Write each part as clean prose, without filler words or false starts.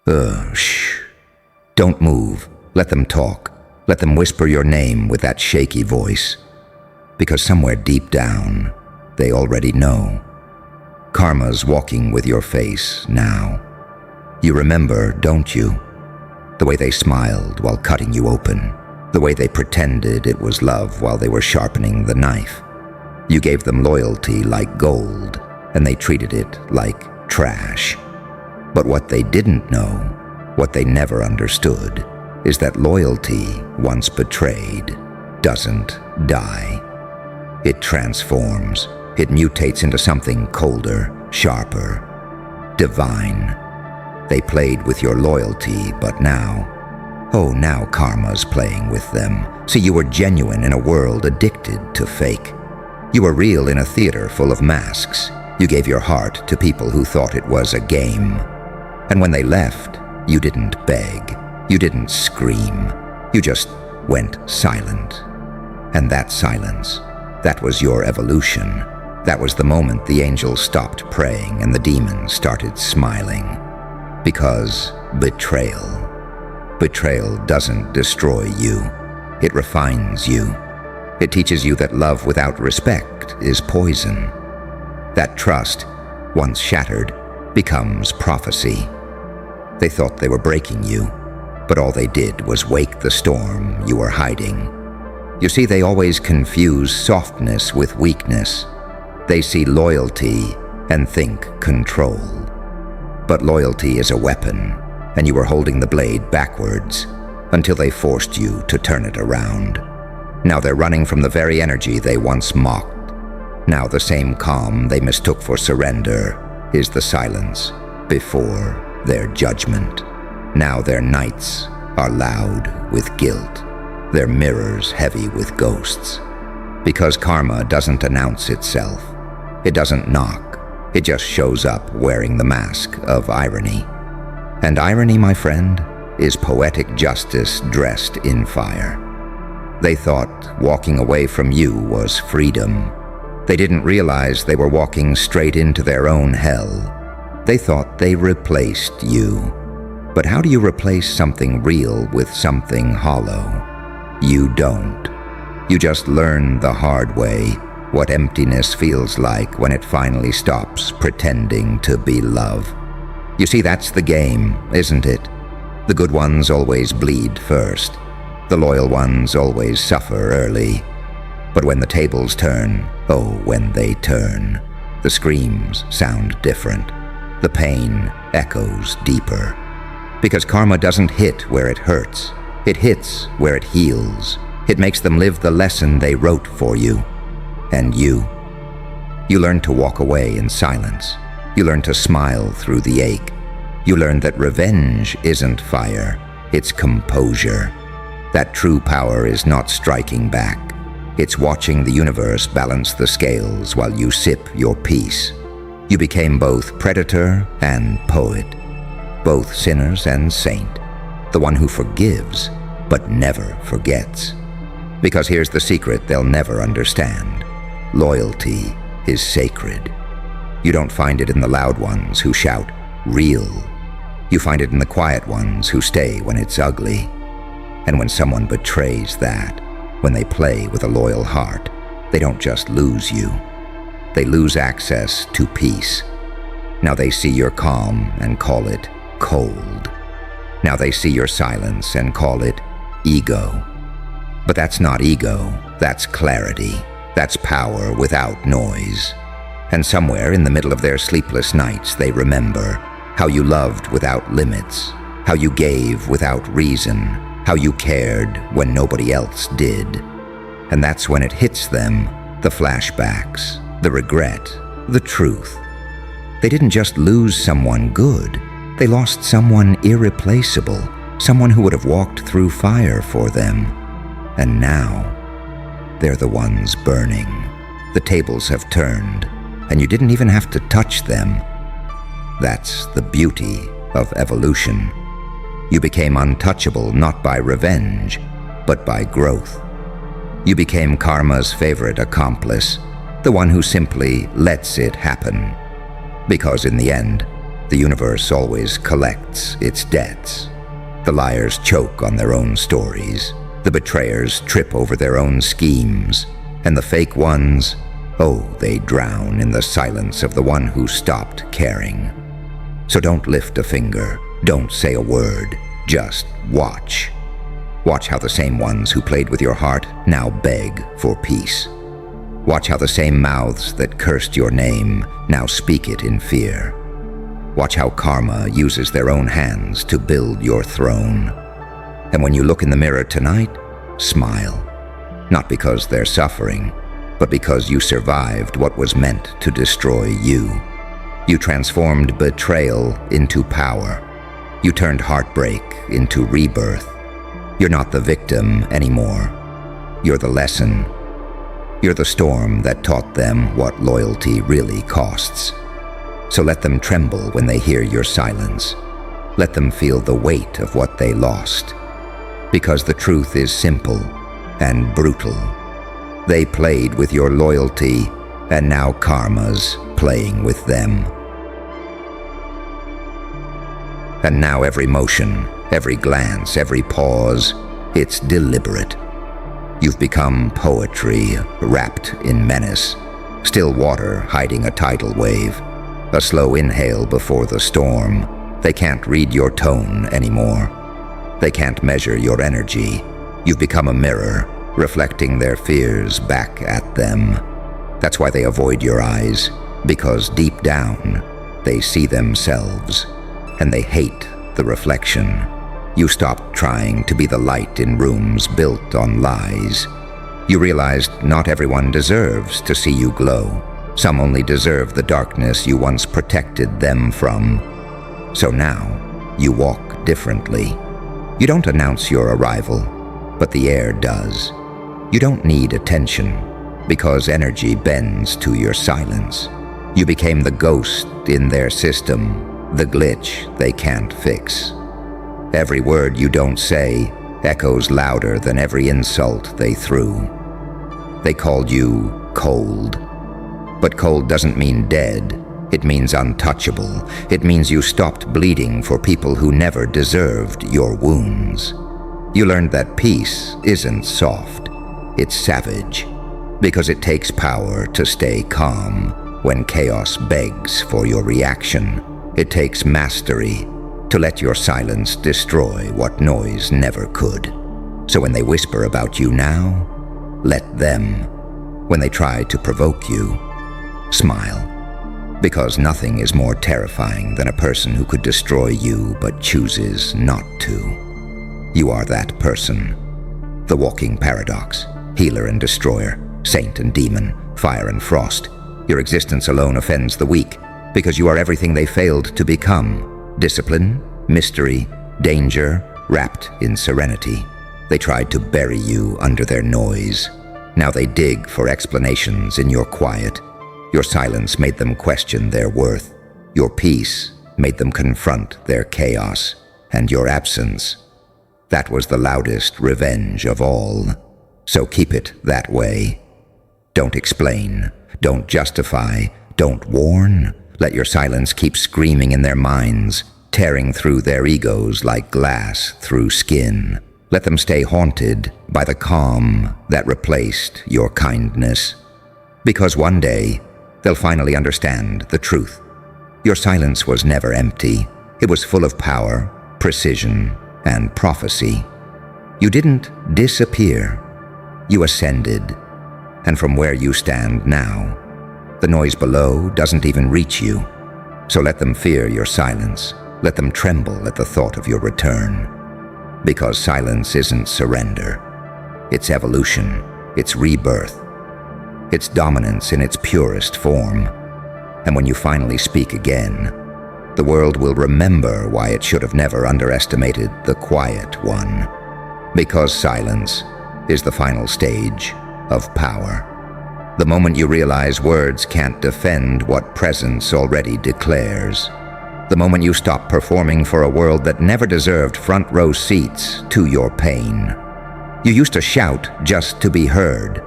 Shh. Don't move. Let them talk. Let them whisper your name with that shaky voice. Because somewhere deep down, they already know. Karma's walking with your face now. You remember, don't you? The way they smiled while cutting you open. The way they pretended it was love while they were sharpening the knife. You gave them loyalty like gold, and they treated it like trash. But what they didn't know, what they never understood, is that loyalty, once betrayed, doesn't die. It transforms. It mutates into something colder, sharper, divine. They played with your loyalty, but now karma's playing with them. See, you were genuine in a world addicted to fake. You were real in a theater full of masks. You gave your heart to people who thought it was a game. And when they left, you didn't beg. You didn't scream. You just went silent. And that silence, that was your evolution. That was the moment the angels stopped praying and the demons started smiling. Because betrayal doesn't destroy you. It refines you. It teaches you that love without respect is poison. That trust, once shattered, becomes prophecy. They thought they were breaking you, but all they did was wake the storm you were hiding. You see, they always confuse softness with weakness. They see loyalty and think control. But loyalty is a weapon, and you were holding the blade backwards until they forced you to turn it around. Now they're running from the very energy they once mocked. Now the same calm they mistook for surrender is the silence before their judgment. Now their nights are loud with guilt, their mirrors heavy with ghosts. Because karma doesn't announce itself. It doesn't knock. It just shows up wearing the mask of irony. And irony, my friend, is poetic justice dressed in fire. They thought walking away from you was freedom. They didn't realize they were walking straight into their own hell. They thought they replaced you. But how do you replace something real with something hollow? You don't. You just learn the hard way what emptiness feels like when it finally stops pretending to be love. You see, that's the game, isn't it? The good ones always bleed first. The loyal ones always suffer early. But when the tables turn, when they turn, the screams sound different. The pain echoes deeper. Because karma doesn't hit where it hurts. It hits where it heals. It makes them live the lesson they wrote for you. And you learn to walk away in silence. You learn to smile through the ache. You learn that revenge isn't fire, it's composure. That true power is not striking back. It's watching the universe balance the scales while you sip your peace. You became both predator and poet, both sinners and saint, the one who forgives but never forgets. Because here's the secret they'll never understand. Loyalty is sacred. You don't find it in the loud ones who shout, real. You find it in the quiet ones who stay when it's ugly. And when someone betrays that, when they play with a loyal heart, they don't just lose you. They lose access to peace. Now they see your calm and call it cold. Now they see your silence and call it ego. But that's not ego, that's clarity. That's power without noise. And somewhere in the middle of their sleepless nights, they remember how you loved without limits, how you gave without reason, how you cared when nobody else did. And that's when it hits them, the flashbacks, the regret, the truth. They didn't just lose someone good, they lost someone irreplaceable, someone who would have walked through fire for them. And now, they're the ones burning. The tables have turned, and you didn't even have to touch them. That's the beauty of evolution. You became untouchable not by revenge, but by growth. You became karma's favorite accomplice, the one who simply lets it happen. Because in the end, The universe always collects its debts. The liars choke on their own stories. The betrayers trip over their own schemes. And the fake ones, oh, they drown in the silence of the one who stopped caring. So don't lift a finger, don't say a word, just watch. Watch how the same ones who played with your heart now beg for peace. Watch how the same mouths that cursed your name now speak it in fear. Watch how karma uses their own hands to build your throne. And when you look in the mirror tonight, smile. Not because they're suffering, but because you survived what was meant to destroy you. You transformed betrayal into power. You turned heartbreak into rebirth. You're not the victim anymore. You're the lesson. You're the storm that taught them what loyalty really costs. So let them tremble when they hear your silence. Let them feel the weight of what they lost. Because the truth is simple and brutal. They played with your loyalty, and now karma's playing with them. And now every motion, every glance, every pause, it's deliberate. You've become poetry wrapped in menace, still water hiding a tidal wave, a slow inhale before the storm. They can't read your tone anymore. They can't measure your energy. You've become a mirror, reflecting their fears back at them. That's why they avoid your eyes, because deep down, they see themselves, and they hate the reflection. You stopped trying to be the light in rooms built on lies. You realized not everyone deserves to see you glow. Some only deserve the darkness you once protected them from. So now, you walk differently. You don't announce your arrival, but the air does. You don't need attention, because energy bends to your silence. You became the ghost in their system, the glitch they can't fix. Every word you don't say echoes louder than every insult they threw. They called you cold. But cold doesn't mean dead. It means untouchable. It means you stopped bleeding for people who never deserved your wounds. You learned that peace isn't soft. It's savage. Because it takes power to stay calm when chaos begs for your reaction. It takes mastery to let your silence destroy what noise never could. So when they whisper about you now, let them. When they try to provoke you, smile. Because nothing is more terrifying than a person who could destroy you but chooses not to. You are that person. The walking paradox, healer and destroyer, saint and demon, fire and frost. Your existence alone offends the weak, because you are everything they failed to become. Discipline, mystery, danger, wrapped in serenity. They tried to bury you under their noise. Now they dig for explanations in your quiet. Your silence made them question their worth. Your peace made them confront their chaos. And your absence, that was the loudest revenge of all. So keep it that way. Don't explain. Don't justify. Don't warn. Let your silence keep screaming in their minds, tearing through their egos like glass through skin. Let them stay haunted by the calm that replaced your kindness. Because one day, they'll finally understand the truth. Your silence was never empty. It was full of power, precision, and prophecy. You didn't disappear. You ascended. And from where you stand now, the noise below doesn't even reach you. So let them fear your silence. Let them tremble at the thought of your return. Because silence isn't surrender. It's evolution. It's rebirth. It's dominance in its purest form. And when you finally speak again, the world will remember why it should have never underestimated the quiet one. Because silence is the final stage of power. The moment you realize words can't defend what presence already declares. The moment you stop performing for a world that never deserved front row seats to your pain. You used to shout just to be heard.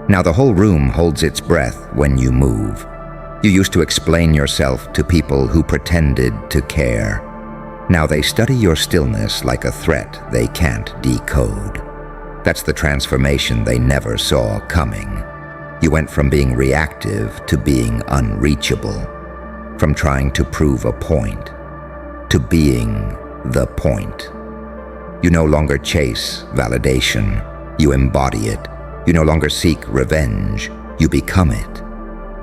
Now the whole room holds its breath when you move. You used to explain yourself to people who pretended to care. Now they study your stillness like a threat they can't decode. That's the transformation they never saw coming. You went from being reactive to being unreachable, from trying to prove a point to being the point. You no longer chase validation, you embody it. You no longer seek revenge, you become it.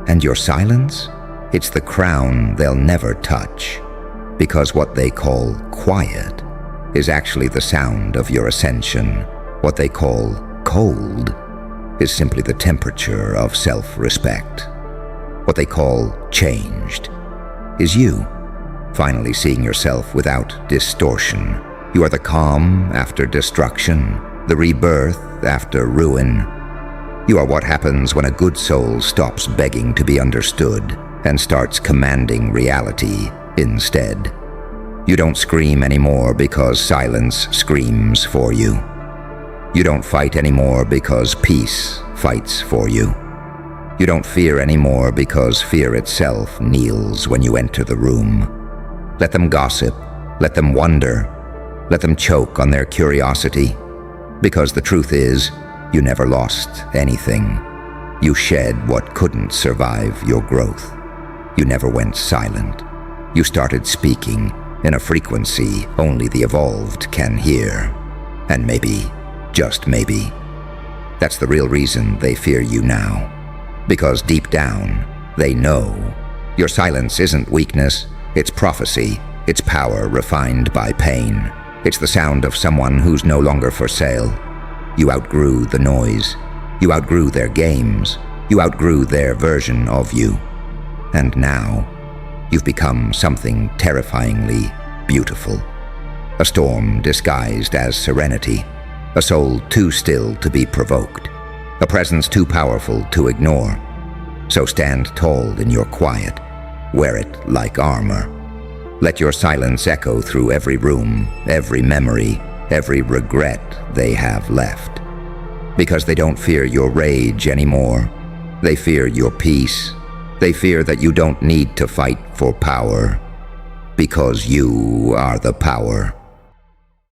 And your silence? It's the crown they'll never touch, because what they call quiet is actually the sound of your ascension. What they call cold is simply the temperature of self-respect. What they call changed is you, finally seeing yourself without distortion. You are the calm after destruction, the rebirth after ruin. You are what happens when a good soul stops begging to be understood and starts commanding reality instead. You don't scream anymore because silence screams for you. You don't fight anymore because peace fights for you. You don't fear anymore because fear itself kneels when you enter the room. Let them gossip, let them wonder, let them choke on their curiosity, because the truth is, you never lost anything. You shed what couldn't survive your growth. You never went silent. You started speaking in a frequency only the evolved can hear. And maybe, just maybe, that's the real reason they fear you now. Because deep down, they know your silence isn't weakness, it's prophecy, it's power refined by pain. It's the sound of someone who's no longer for sale. You outgrew the noise. You outgrew their games. You outgrew their version of you. And now, you've become something terrifyingly beautiful. A storm disguised as serenity. A soul too still to be provoked. A presence too powerful to ignore. So stand tall in your quiet. Wear it like armor. Let your silence echo through every room, every memory, every regret they have left. Because they don't fear your rage anymore. They fear your peace. They fear that you don't need to fight for power. Because you are the power.